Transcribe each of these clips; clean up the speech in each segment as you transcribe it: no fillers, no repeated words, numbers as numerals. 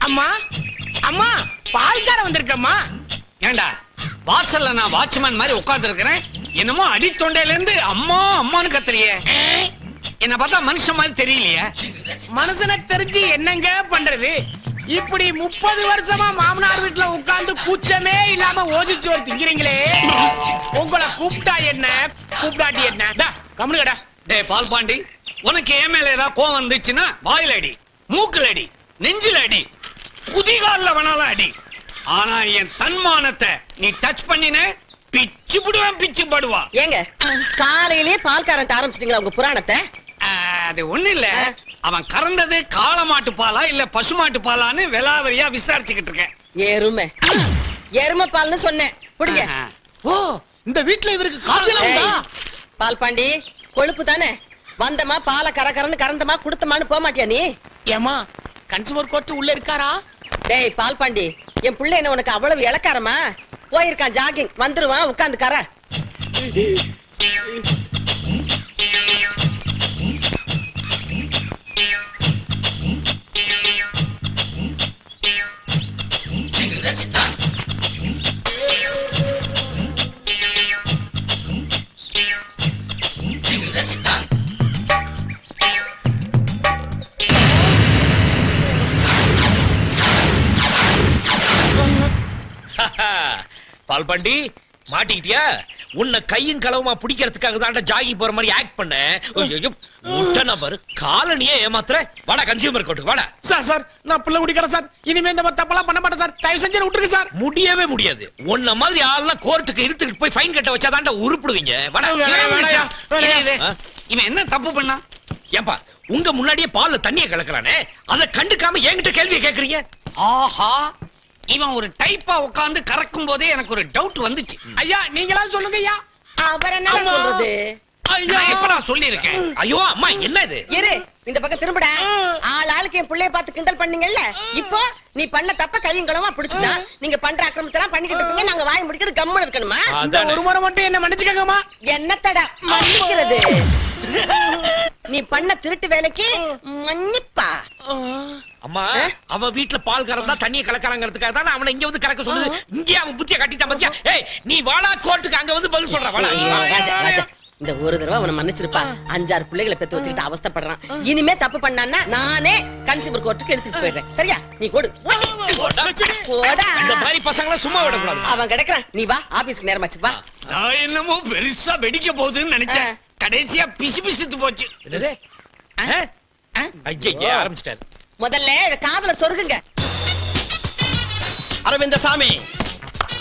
அம்மா அம்மா பால்கார வந்திருக்கம்மா. ஏண்டா வாசல்ல நான் வாட்ச்மேன் மாதிரி உட்கார்ந்து இருக்கிறேன், என்னமோ அடி தொண்டையில இருந்து அம்மா அம்மான்னு கத்துறியே. என்ன பார்த்தா மனுஷன் மாதிரி தெரியலையே. மனுஷனுக்கு தெரிஞ்சு என்னங்க பண்றது? இப்படி 30 வருஷமா மாமனார் வீட்டுல உட்கார்ந்து கூச்சமே இல்லாம ஓசிச்சோறு திங்கிறீங்களே. உங்களை கூப்பிட்டா என்ன கூப்பிடாட்டி என்ன? கம்முனுடா. டேய் பால் பாண்டி, உனக்கு என் மேல ஏதாவது கோவம் வந்துச்சுன்னா வாயில அடி, மூக்குல அடி, நெஞ்சில அடி, குதிகால்ல வேணாலும் அடி. ஆனா என் தன்மானத்தை நீ டச் பண்ணின பிச்சு புடுவேன், பிச்சு படுவா. ஏங்க காலையிலே பால் கரண்ட் ஆரம்பிச்சிட்டீங்களா உங்க புராணத்தை? அது ஒண்ணு இல்ல, அவன் கறந்தது காளமாட்டு பாலா இல்ல பசுமாட்டு பாலான்னு விலாவரியா விசாரிச்சுக்கிட்டு இருக்கேன். எருமை எருமை பால்னு சொன்னேன். புடிங்க. ஓ, இந்த வீட்டுல இவருக்கு காதல உண்டா? பால் பாண்டி கொழுப்பு தானே, வந்தமா பாலை கரகரன்னு கறந்தமா குடுத்தமான்னு போக மாட்டியா நீ? ஏமா கன்சூமர் கோர்ட் உள்ள இருக்காரா? டேய் பால் பாண்டி, என் பிள்ளை என்ன உனக்கு அவ்வளவு இளக்காரமா? போயிருக்கான் ஜாகிங், வந்துருவான், உட்கார்ந்து கர. பால் பாண்டி மாட்டிக்கிட்டியா? உன்னை கையும் களவுமா பிடிக்கிறதுக்காக தான் ஜாகி போற மாதிரி ஆக்ட் பண்ண. நம்பர் காலனியே ஏமாத்துற. வாடா கன்சியூமர் கோர்ட்டுக்கு வாடா. சார் நான் புள்ள குடிக்கிறேன் சார். இனிமே இந்த மாதிரி தப்பெல்லாம் பண்ண மாட்டேன் சார். தயவு செஞ்சு விட்டுருங்க சார். முடியவே முடியாது. உன்ன மாதிரி ஆள்லாம் கோர்ட்டுக்கு இழுத்துக்கிட்டு போய் ஃபைன் கட்ட வச்சாதான் உருப்பிடுவீங்க. இவன் என்ன தப்பு பண்ணா? ஏப்பா உங்க முன்னாடியே பால்ல தண்ணியை கலக்குறானே, அதை கண்டுக்காம என்கிட்ட கேள்வியை கேக்குறீங்க? ஆஹா, இவன் ஒரு டைப்பா உட்கார்ந்து கறக்கும் போதே எனக்கு ஒரு டவுட் வந்துச்சு. ஐயா நீங்களா சொல்லுங்க ஐயா. அவர் என்ன சொல்றது? நான் எப்படா சொல்லி இருக்கேன்? ஐயோ அம்மா என்ன இது? இரு, இந்த பக்கம் திரும்படா. ஆளுக்கு என் பிள்ளைய பார்த்து கிண்டல் பண்ணீங்கல்ல, இப்போ நீ பண்ண தப்ப கையும் களமா பிடிச்சுனா நீங்க பண்ற அக்கிரமத்தெல்லாம் பண்ணிக்கிட்டு இருப்பீங்க. நாங்க வாய் முடிக்கிட்டு கம்முன்னு இருக்கணுமா? இந்த ஒரு முறை மட்டும் என்ன மன்னிச்சுக்கங்கம்மா. என்னத்தடா மன்னிக்கிறது? நீ பண்ண திருட்டு வேலைக்கு மன்னிப்பா? அம்மா அவன் வீட்டுல பால் கறந்தா தண்ணியை கலக்கறாங்கிறதுக்காக தான் அவனை இங்க வந்து கலக்க சொல்லுது. இங்கே அவன் புத்திய கட்டிட்டான் பாத்தியா? ஏய் நீ வாடா கோர்ட்டுக்கு, அங்க வந்து பதில் சொல்ற. வாடா ராஜா ராஜா, இந்த ஒரு தடவை அவனை மன்னிச்சிருப்பா. 5-6 பிள்ளைகளை பெத்து வச்சுக்கிட்டு அவஸ்தைப்படுறான். இனிமே தப்பு பண்ணான்னா நானே கன்சியூமர் கோர்ட்டுக்கு எடுத்துட்டு போயிடுறேன். சரியா? நீ கொடு. போடா. இந்த மாதிரி பசங்களை சும்மா விடக்கூடாது. அவன் கிடைக்கிறான், நீ வா, ஆபீஸ்க்கு நேரமாச்சு வா. நான் என்னமோ பெருசா வெடிக்க போகுதுன்னு நினைச்சேன், கடைசியா பிசு பிசுத்து போச்சு. ஐயா ஆரம்பிச்சிட்டாரு. முதல்ல இத காதுல சொருகுங்க. Aravindasamy,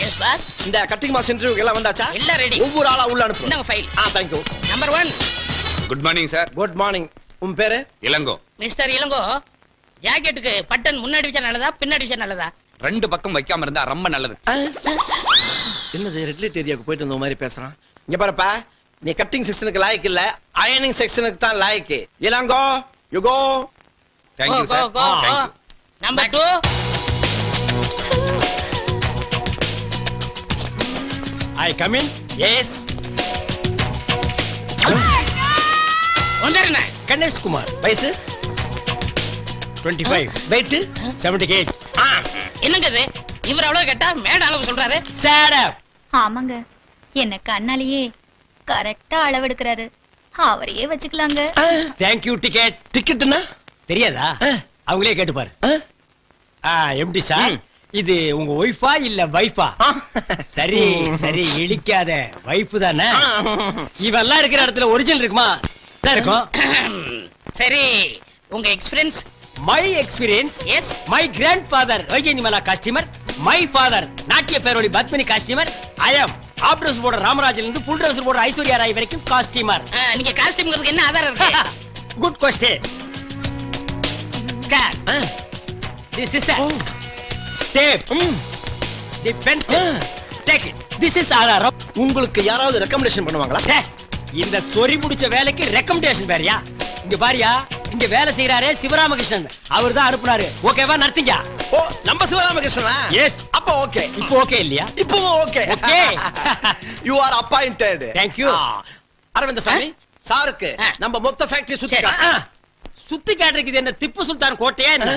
yes boss. இந்த கட்டிங் மாஸ் இன்டர்வியூக்கு எல்லாம் வந்தாச்சா? எல்லாம் ரெடி. ஒவ்வொரு ஆளா உள்ள அனுப்பு. இந்தாங்க file. Thank you. Number 1. Good morning sir. Good morning. உன் பேரு? இளங்கோ. மிஸ்டர் இளங்கோ, ஜாக்கெட்டுக்கு பட்டன் முன்னாடி வச்சா நல்லதா பின்னாடி வச்சா நல்லதா? 2 பக்கம் வைக்காம இருந்தா ரொம்ப நல்லது. என்னது ரெட் லைட் ஏரியாக்கு போயிட்டு வந்த மாதிரி பேசுறான். இங்க பாருப்பா, நீ கட்டிங் செக்ஷனுக்கு லாயக்கு இல்ல, அயனிங் செக்ஷனுக்கு தான் லாயக்கு. Ilango, you go. Thank you sir. Thank you. Number 2. I come in. Yes. வந்தறனே. கணேஷ் குமார். வயசு 25. weight 70 kg. என்னங்க இது? இவர் அவ்வளவு கேட்டா மேட அளவு சொல்றாரு. Shut up. ஆமாங்க, என்ன கண்ணாலேயே கரெக்டா அளவெடுக்கிறாரு. அவரையே வச்சுக்கலாங்க. Thank you ticket. டிக்கெட்னா தெரியாதா? அவங்களே கேட்டு பாரு. எம்டி சார், இது உங்க ஒய்ஃபா இல்ல வைஃபா? சரி சரி இழிக்காத, வைஃப் தானே. இவெல்லாம் இருக்கிற இடத்துல ஒரிஜினல் இருக்குமா? இருக்கும். சரி, உங்க experience? My experience? Yes. My grandfather Vyjayanthimala costumer, my father Natya Peroli Padmini costumer, I am of dress போடுற ராமராஜில இருந்து புல் ட்ரெஸ் போடுற ஐஸ்வர்யா ராய் வரைக்கும் காஸ்டியூமர். நீங்க காஸ்டியூம்ங்கிறதுக்கு என்ன ஆதாரம் இருக்கு? Good question. This is tape, the pencil. Take it. This is ஆதாரம். உங்களுக்கு யாராவது ரெக்கமெண்டேஷன் பண்ணுவாங்களா? இந்த சொறி முடிச்ச வேலைக்கு ரெக்கமெண்டேஷன் வேறயா? இங்க பாரியா, இங்க வேலை செய்யறாரே சிவராமகிருஷ்ணன், அவர் தான் அனுப்புனாரு. ஓகேவா? நடத்தீங்க. ஓ, நம்ம சிவராமகிருஷ்ணனா? எஸ். அப்ப ஓகே. இப்போ ஓகே இல்லையா? இப்போ okay. Okay. You are appointed. Thank you. Arvind Swamy, சாருக்கு நம்ம மொத்த ஃபேக்டரி சுத்தி சுத்தி காட்டுறதுக்கு என்ன திப்பு சுல்தான் கோட்டையா என்ன?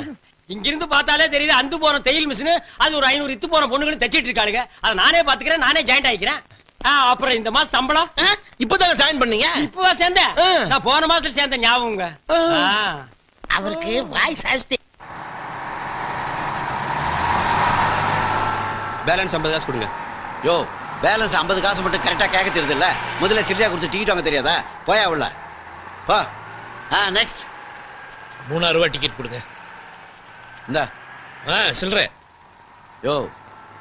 இங்க இருந்து பார்த்தாலே தெரியுது அந்து போன தையல் மிஷின், அது ஒரு 500 இத்து போன பொண்ணுகளும் தச்சிட்டு இருக்காளுங்க. அதை நானே பாத்துக்கிறேன், நானே ஜாயிண்ட் ஆயிக்கிறேன். அப்புறம் இந்த மாசம் சம்பளம் இப்பதானே ஜாயின் பண்ணீங்க? இப்பவா சேர்ந்தேன்? நான் போன மாசத்துல சேர்ந்த ஞாபகங்க. அவருக்கு வாய் சாஸ்தி. பேலன்ஸ் 50 காசு கொடுங்க. யோ, பேலன்ஸ் 50 காசு மட்டும் கரெக்டா கேட்க தெரியுது இல்ல? முதல்ல சில்லியா கொடுத்து டிக்கெட் வாங்க தெரியாதா? போயா உள்ள போ. நெக்ஸ்ட் 3000 ரூபாய் டிக்கெட் கொடுங்க. இந்த சில்லற. யோ,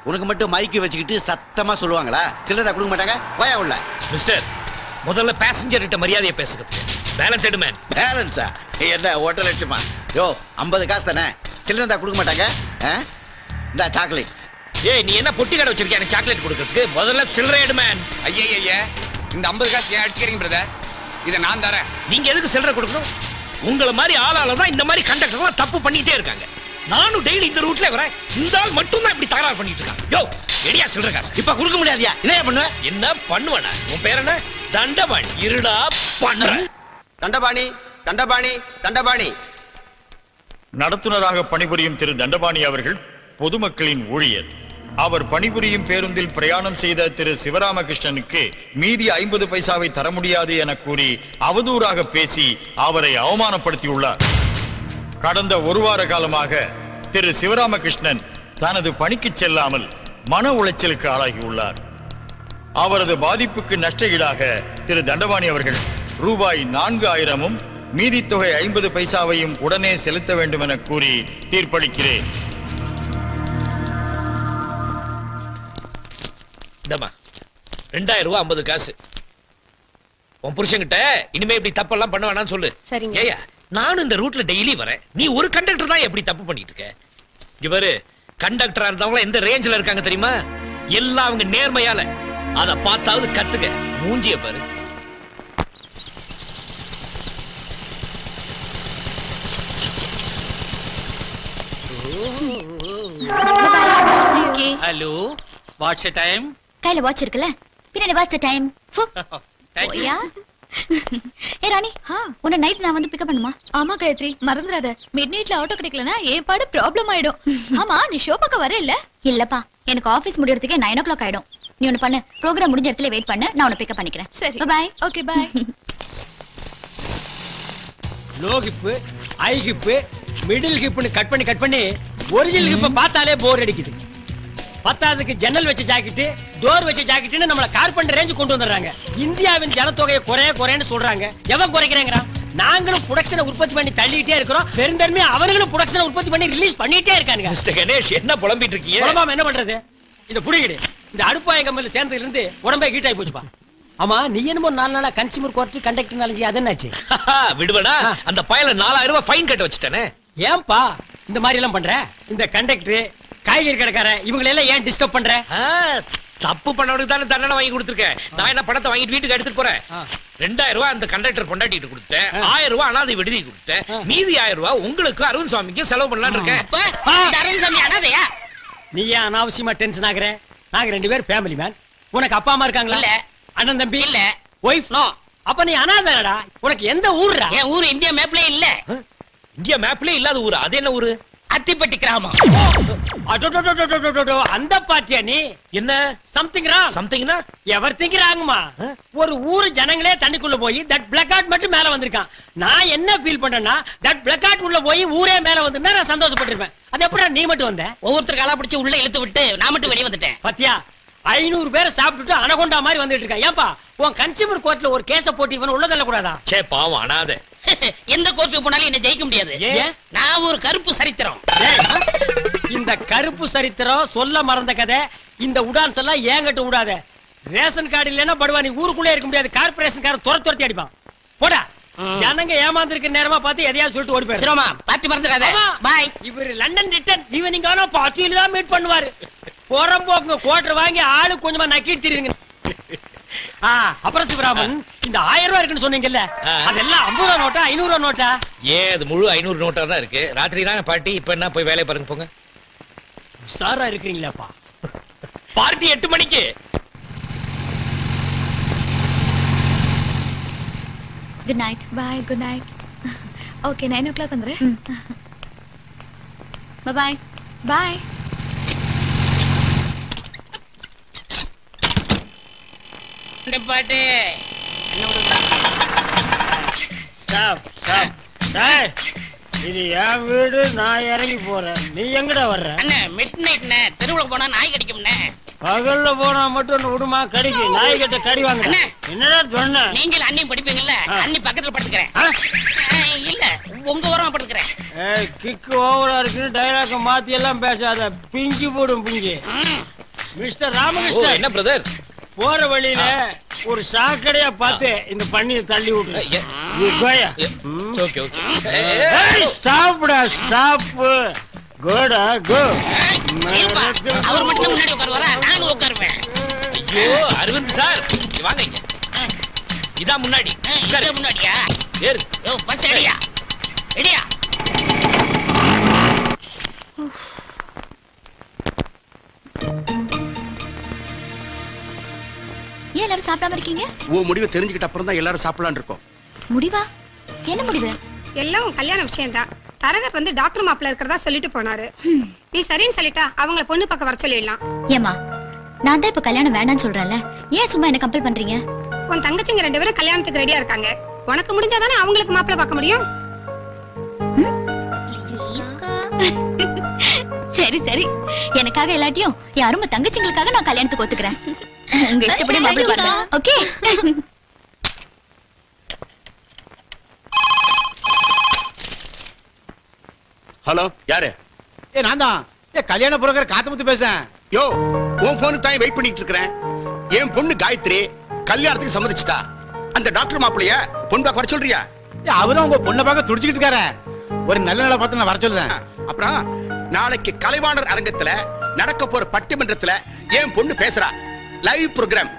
உனக்கு மட்டும் மைக்கு வச்சுக்கிட்டு சத்தமா சொல்லுவாங்களா? சில்லறை கொடுக்க மாட்டாங்க. போயா உள்ள. மிஸ்டர், முதல்ல பேசஞ்சர் கிட்ட மரியாதையா பேசுங்க. பேலன்ஸ் எடு மேன். பேலன்ஸா? என்ன 1.5 லட்சமா? யோ, 50 காசு தானே, சில்லறை தான் கொடுக்க மாட்டாங்க. இந்த சாக்லேட். ஏய், நீ என்ன பொட்டி கடை வச்சிருக்கியா எனக்கு சாக்லேட் கொடுக்கிறதுக்கு? முதல்ல சில்லறை எடு மேன். ஐயா இந்த 50 காசு ஏன் அடிச்சுக்கிறீங்க பிரதர்? இதை நான் தரேன். நீங்க எதுக்கு சில்லறை கொடுக்கணும்? உங்கள மாதிரி ஆளால தான் இந்த மாதிரி கண்டக்டர்லாம் தப்பு பண்ணிட்டே இருக்காங்க. நானும் டெய்லி இந்த ரூட்ல வரேன், இந்த ஆள் மட்டும் தான் இப்படி தகராறு பண்ணிட்டு இருக்கான். யோ, எடியா சில்லறை காசு. இப்ப கொடுக்க முடியாதியா? என்ன பண்ணுவ? என்ன பண்ணுவனா? உன் பேர் என்ன? தண்டபாணி. இருடா பண்றேன். தண்டபாணி, தண்டபாணி, தண்டபாணி. நடத்துனராக பணிபுரியும் திரு தண்டபாணி அவர்கள் பொதுமக்களின் ஊழியர். அவர் பணிபுரியும் பேருந்தில் பிரயாணம் செய்த திரு சிவராமகிருஷ்ணனுக்கு மீதி 50 பைசாவை தர முடியாது என கூறி அவதூறாக பேசி அவரை அவமானப்படுத்தியுள்ளார். கடந்த 1 வார காலமாக திரு சிவராமகிருஷ்ணன் தனது பணிக்கு செல்லாமல் மன உளைச்சலுக்கு ஆளாகியுள்ளார். அவரது பாதிப்புக்கு நஷ்ட ஈடாக திரு தண்டபாணி அவர்கள் ரூபாய் 4000 மீதி தொகை 50 பைசாவையும் உடனே செலுத்த வேண்டும் என கூறி தீர்ப்பளிக்கிறேன். 2000 ரூபாய் 50 காசு. உன் புருஷன்கிட்ட இனிமே இப்படி தப்பெல்லாம் பண்ண வேணாம்னு சொல்லு. சரிங்க. ஏயா, நானும் இந்த ரூட்ல டெய்லி வரேன், நீ ஒரு கண்டக்டர் தான் எப்படி தப்பு பண்ணிட்டு இருக்க? இவரு கண்டக்டரா இருந்தவங்க எந்த ரேஞ்சில இருக்காங்க தெரியுமா? எல்லாம் அவங்க நேர்மையால. அத பார்த்தாவது கத்துக்க. மூஞ்சிய பாரு. Hello, watts time? கையில வாட்ச் இருக்குல்ல, பின்னாடி வாட்ச் டைம். ஓயா ஏ ராணி, உன்னை நைட் நான் வந்து பிக்கப் பண்ணுமா? ஆமா காயத்ரி, மறந்துடாத. மிட் நைட்ல ஆட்டோ கிடைக்கலனா ஏன் பாடு ப்ராப்ளம் ஆயிடும். ஆமா, நீ ஷோ பக்கம் வர இல்ல? இல்லப்பா, எனக்கு ஆபீஸ் முடியறதுக்கே 9 o'clock ஆயிடும். நீ ஒன்னு பண்ணு, ப்ரோகிராம் முடிஞ்ச இடத்துல வெயிட் பண்ணு, நான் உன்னை பிக்கப் பண்ணிக்கிறேன். சரி, bye. Okay, bye. Low hip, high hip, middle ஹிப்னு கட் பண்ணி ஒரிஜினல் ஹிப்ப பார்த்தாலே போர் அடிக்குது. பத்தாவதுக்கு ஜன்னல் வச்ச ஜாக்கெட், டோர் வச்ச ஜாக்கெட்னு நம்மள கார்பெண்டர் ரேஞ்ச் கொண்டு வந்துறாங்க. இந்தியாவின் ஜனத்தொகையை குறையன்னு சொல்றாங்க. எவன் குறைக்கிறேங்கறான்? நாங்களும் ப்ரொடக்ஷனை உற்பத்தி பண்ணி தள்ளிட்டே இருக்கிறோம். பெருந்தன்மை அவங்களும் ப்ரொடக்ஷனை உற்பத்தி பண்ணி ரிலீஸ் பண்ணிட்டே இருக்காங்க. மிஸ்டர் கணேஷ், என்ன புலம்பிட்டு இருக்கீங்க? புலம்பாம என்ன பண்றது? இந்த புடிங்கடி, இந்த அடுப்பாய கம்பெனில சேர்ந்ததுல இருந்து உடம்பே ஹீட் ஆகி போச்சுப்பா. ஆமா, நீ என்னமோ 4 நாளா கன்சியூமர் கோர்ட் கண்டக்டர் நாலஞ்சு அதென்னாச்சு? விடுவடா, அந்த பயல 4000 ரூபாய் ஃபைன் கட்ட வச்சுட்டானே. ஏன்பா இந்த மாதிரி எல்லாம் பண்ற? இந்த கண்டக்டர், காய்கறி கடைக்கார இவங்களை எல்லாம் ஏன் டிஸ்டர்ப் பண்ற? தப்பு பண்ணவனுக்கு தானே தண்டனை வாங்கி கொடுத்துருக்கேன். நான் என்ன பணத்தை வாங்கிட்டு வீட்டுக்கு எடுத்துட்டு போறேன். 2000 ரூபாய் அந்த கண்டக்டர் பொண்டாட்டிட்டு கொடுத்தேன், 1000 ரூபாய் அனாதை விடுதி கொடுத்தேன், மீதி 1000 ரூபாய் உங்களுக்கு அரவிந்த் சுவாமிக்கு செலவு பண்ணலாம்னு இருக்கேன். அரவிந்த் சுவாமி அனாதையா? நீ ஏன் அனாவசியமா டென்ஷன் ஆகுற? நாங்க 2 பேர் ஃபேமிலி மேன். உனக்கு அப்பா அம்மா இருக்காங்களா? இல்ல. அண்ணன் தம்பி இல்ல. ஒய்ஃப்? நோ. அப்ப நீ அனாதைடா. உனக்கு எந்த ஊர்டா? என் ஊர் இந்தியா மேப்ல இல்ல. இந்தியா மேப்ல இல்லாத ஊரு? அது என்ன ஊரு? அத்திப்பட்டி கிராமம். அந்த பாத்தியா நீ? என்ன சம்திங் ராங்? சம்திங்னா எவர்திங் ராங்மா. ஒரு ஊரு ஜனங்களே தண்ணிக்குள்ள போய் தட் பிளக்கார்ட் மட்டும் மேல வந்திருக்கான். நான் என்ன ஃபீல் பண்றேன்னா, தட் பிளக்கார்ட் உள்ள போய் ஊரே மேல வந்திருந்தா நான் சந்தோஷப்பட்டிருப்பேன். அது எப்படா நீ மட்டும் வந்த? ஒவ்வொருத்தர் காலா பிடிச்சு உள்ள இழுத்து விட்டு நான் மட்டும் வெளியே வந்துட்டேன். பாத்தியா, 500 பேரை சாப்பிட்டுட்டு அனகொண்டா மாதிரி வந்துட்டு இருக்கான். ஏன்பா உன் கன்சியூமர் கோர்ட்ல ஒரு கேஸ போட்டு இவன் உள்ள தள்ள கூடாதா? சே பாவம், அனாதை. எந்த கோர்ட்டுக்கு போனாலும் என்ன ஜெயிக்க முடியாது. நான் ஒரு கருப்பு சரித்திரம். இந்த கருப்பு சரித்திரம் சொல்ல மறந்த கதை. இந்த உடான்ஸ் எல்லாம் ஏங்கட்ட விடாத. ரேஷன் கார்டு இல்லைன்னா படுவா, நீ ஊருக்குள்ளே இருக்க முடியாது. கார்பரேஷன் காரன் துரத்தி அடிப்பான். போடா, ஜனங்க ஏமாந்துருக்க நேரமா பார்த்து எதையாவது சொல்லிட்டு ஓடி போயிரு. சிரோமா பார்ட்டி மறந்துடாத. பாய். இவர் லண்டன் ரிட்டர்ன் ஈவினிங் ஆனா பார்ட்டியில தான் மீட் பண்ணுவாரு. போறம்போக்கு குவார்டர் வாங்கி ஆளு கொஞ்சமா நக்கிட்டு தெரியுங்க. அப்புறம் சிவராமன், இந்த 1000 ரூபாய் இருக்குன்னு சொன்னீங்கல்ல, அதெல்லாம் 50 ரூபா நோட்டா 500 ரூபா நோட்டா? அது முழு 500 நோட்டா தான் இருக்கு. ராத்திரி தான் பார்ட்டி, இப்ப என்ன போய் வேலையை பாருங்க போங்க. சாரா இருக்கீங்களாப்பா? பார்ட்டி 8 மணிக்கு. Good night. Bye. Good night. Okay 9 o'clock வந்துரு. பாய் பாய். பாட்டு ஸ்டாப் ஸ்டாப். டேய், இது என் வீடு, நான் இறங்கி போறேன். நீ எங்கடா வர்ற? அண்ணே மிட் நைட்ண்ணே, தெருவுல போனா நாய் கடிக்கும்ண்ணே. பகல்ல போனா மட்டும் விடுமா கடிக்கு? நாய் கிட்ட கடி வாங்க. என்னடா சொன்ன? நீங்களும் அண்ணியும் படிப்பீங்கல்ல, அண்ணி பக்கத்துல படுத்துக்கிறேன். இல்ல உங்க ஓரமா படுத்துக்கிறேன். கிக்கு ஓவரா இருக்குன்னு டைலாக மாத்தி எல்லாம் பேசாத, பிஞ்சு போடும் பிஞ்சு. மிஸ்டர் ராமகிருஷ்ணன். என்ன பிரதர்? போற வழியில ஒரு சாக்கடையா பார்த்து இந்த பண்ணியை தள்ளி விட்டு. Okay okay. ஸ்டாப்டா ஸ்டாப். கோடா கோ. அவர் மட்டும் முன்னாடி உட்காருவாரா? நானும் உட்காருவேன். ஐயோ அரவிந்த் சார், வாங்க இங்க. இதான் முன்னாடி. இங்க முன்னாடியா? ஏறு. யோ பஸ் ரெடியா? ரெடியா? ஏன் எல்லாரும் சாப்பிடாம இருக்கீங்க? முடிவை தெரிஞ்சுக்கிட்ட அப்புறம் தான் எல்லாரும் சாப்பிடலாம்னு இருக்கோம். முடிவா? என்ன முடிவு? எல்லாம் கல்யாண விஷயம் தான். தரகர் வந்து டாக்டர் மாப்பிள்ள இருக்கிறதா சொல்லிட்டு போனாரு. நீ சரின்னு சொல்லிட்டா அவங்கள பொண்ணு பக்கம் வர சொல்லிடலாம். ஏமா, நான் தான் இப்ப கல்யாணம் வேண்டாம்னு சொல்றேன்ல, ஏன் சும்மா என்ன கம்பல் பண்றீங்க? உன் தங்கச்சிங்க 2 பேரும் கல்யாணத்துக்கு ரெடியா இருக்காங்க. உனக்கு முடிஞ்சாதானே அவங்களுக்கு மாப்பிள்ள பார்க்க முடியும். சரி சரி, எனக்காக எல்லாத்தையும் யாரும் தங்கச்சிங்களுக்காக நான் கல்யாணத்துக்கு ஒத்துக்கிறேன். உங்க இஷ்டப்படி மாப்பிள்ளை பாருங்க. ஓகே. ஹலோ, யாரு? நான் தான் கல்யாண புரோக்கர் காத்தமுத்து பேசுறேன். யோ, உன் போனுக்கு தான் வெயிட் பண்ணிட்டு இருக்கேன். என் பொண்ணு காயத்ரி கல்யாணத்துக்கு சம்மதிச்சுட்டா. அந்த டாக்டர் மாப்பிளைய பொண்ணு பார்க்க வர சொல்றியா? அவரும் உங்க பொண்ணை பார்க்க துடிச்சுக்கிட்டு இருக்காரு. ஒரு நல்ல நாளை பார்த்து நான் வர சொல்லுறேன். அப்புறம் நாளைக்கு கலைவாணர் அரங்கத்துல நடக்க போற பட்டிமன்றத்துல என் பொண்ணு பேசுறா. Live program.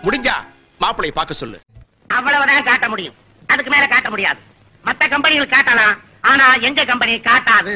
முடிஞ்சா மாப்பிளைய பார்க்க சொல்லு. அவ்வளவுதான் காட்ட முடியும், அதுக்கு மேல காட்ட முடியாது. மத்த கம்பெனிகள் காட்டலாம், ஆனா எங்க கம்பெனி காட்டாது.